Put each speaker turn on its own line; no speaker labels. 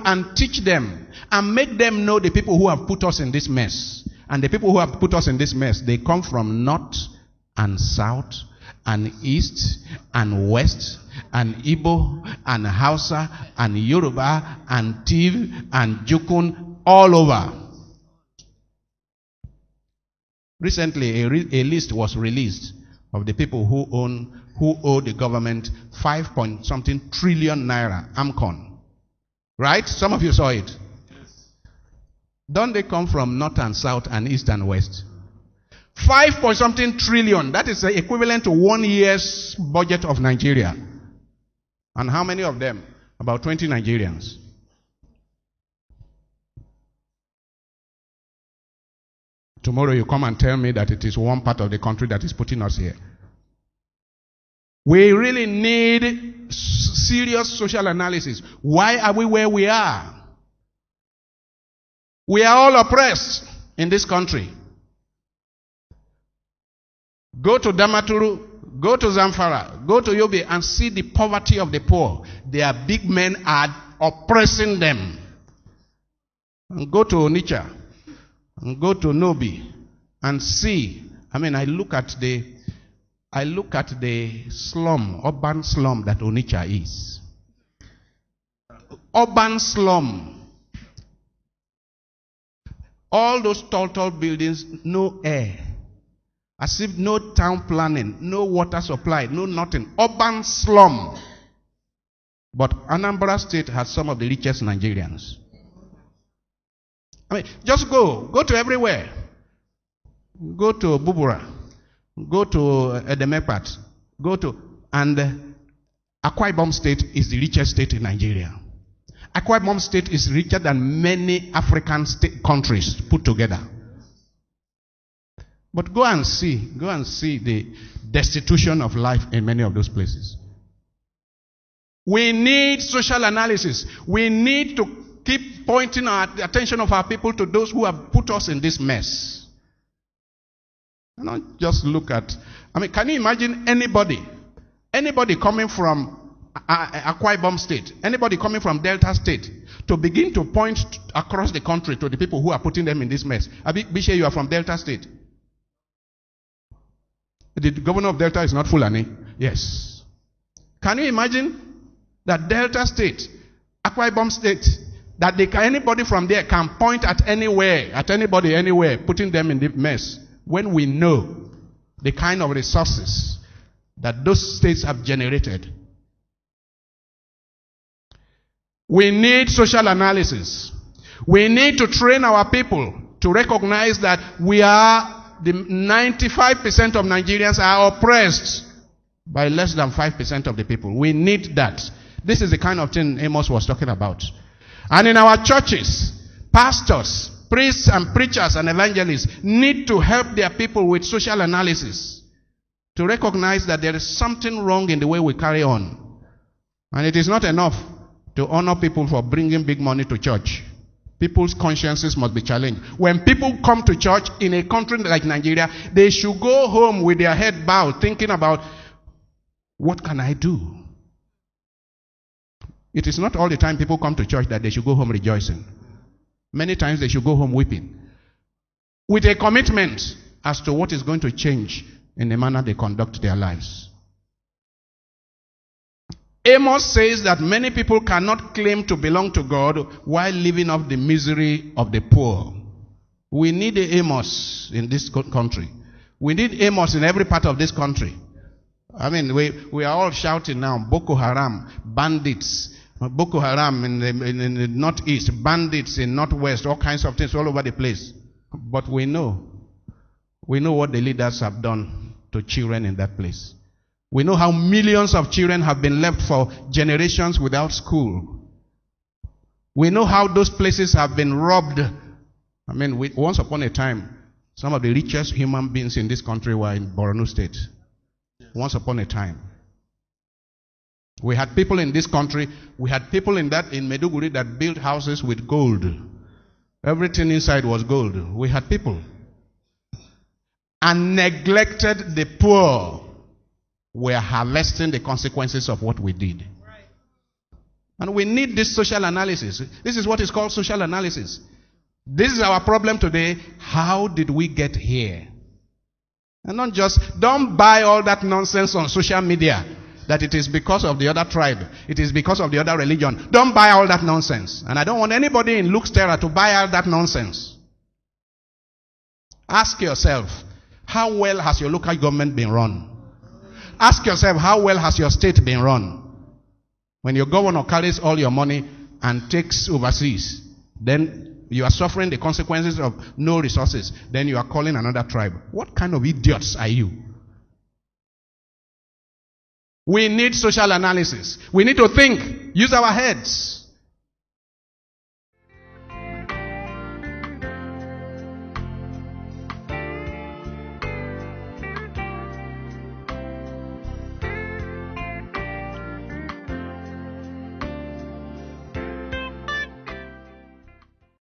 and teach them and make them know the people who have put us in this mess. And the people who have put us in this mess, they come from north and south and east and west and Igbo and Hausa and Yoruba and Tiv and Jukun, all over. Recently, a list was released of the people who owe the government 5-point-something trillion naira, AMCON. Right? Some of you saw it. Don't they come from north and south and east and west? 5-point-something trillion. That is equivalent to 1 year's budget of Nigeria. And how many of them? About 20 Nigerians. Tomorrow you come and tell me that it is one part of the country that is putting us here. We really need serious social analysis. Why are we where we are? We are all oppressed in this country. Go to Damaturu, go to Zamfara, go to Yobe and see the poverty of the poor. Their big men are oppressing them. And go to Onitsha, and go to Nobi, and see. I look at the slum, urban slum that Onitsha is. Urban slum. All those tall buildings, no air. As if no town planning, no water supply, no nothing. Urban slum. But Anambra State has some of the richest Nigerians. Just go to everywhere. Go to Bubura. Go to Edemepat. And Akwa Ibom State is the richest state in Nigeria. Akwa Ibom State is richer than many African countries put together. But go and see the destitution of life in many of those places. We need social analysis. We need to keep pointing the attention of our people to those who have put us in this mess. And not just look at, can you imagine anybody coming from Akwa Ibom State, anybody coming from Delta State, to begin to point across the country to the people who are putting them in this mess? Bishe, you are from Delta State. The governor of Delta is not Fulani. Yes. Can you imagine that Delta State, Akwa Ibom State, that anybody from there can point at anybody anywhere, putting them in the mess, when we know the kind of resources that those states have generated? We need social analysis. We need to train our people to recognize that the 95% of Nigerians are oppressed by less than 5% of the people. We need that. This is the kind of thing Amos was talking about. And in our churches, pastors, priests and preachers and evangelists need to help their people with social analysis to recognize that there is something wrong in the way we carry on. And it is not enough to honor people for bringing big money to church. People's consciences must be challenged. When people come to church in a country like Nigeria, they should go home with their head bowed, thinking about, what can I do? It is not all the time people come to church that they should go home rejoicing. Many times they should go home weeping, with a commitment as to what is going to change in the manner they conduct their lives. Amos says that many people cannot claim to belong to God while living off the misery of the poor. We need a Amos in this country. We need Amos in every part of this country. We are all shouting now, Boko Haram, bandits. Boko Haram in the northeast, bandits in northwest, all kinds of things all over the place. But we know what the leaders have done to children in that place. We know how millions of children have been left for generations without school. We know how those places have been robbed. Once upon a time, some of the richest human beings in this country were in Borno State. Once upon a time. We had people in this country, in Meduguri that built houses with gold. Everything inside was gold. We had people. And neglected the poor. We are harvesting the consequences of what we did. And we need this social analysis. This is what is called social analysis. This is our problem today. How did we get here? And don't buy all that nonsense on social media that it is because of the other tribe, it is because of the other religion. Don't buy all that nonsense. And I don't want anybody in Luke's Terror to buy all that nonsense. Ask yourself, how well has your local government been run? Ask yourself, how well has your state been run? When your governor carries all your money and takes overseas, then you are suffering the consequences of no resources. Then you are calling another tribe. What kind of idiots are you? We need social analysis. We need to think, use our heads.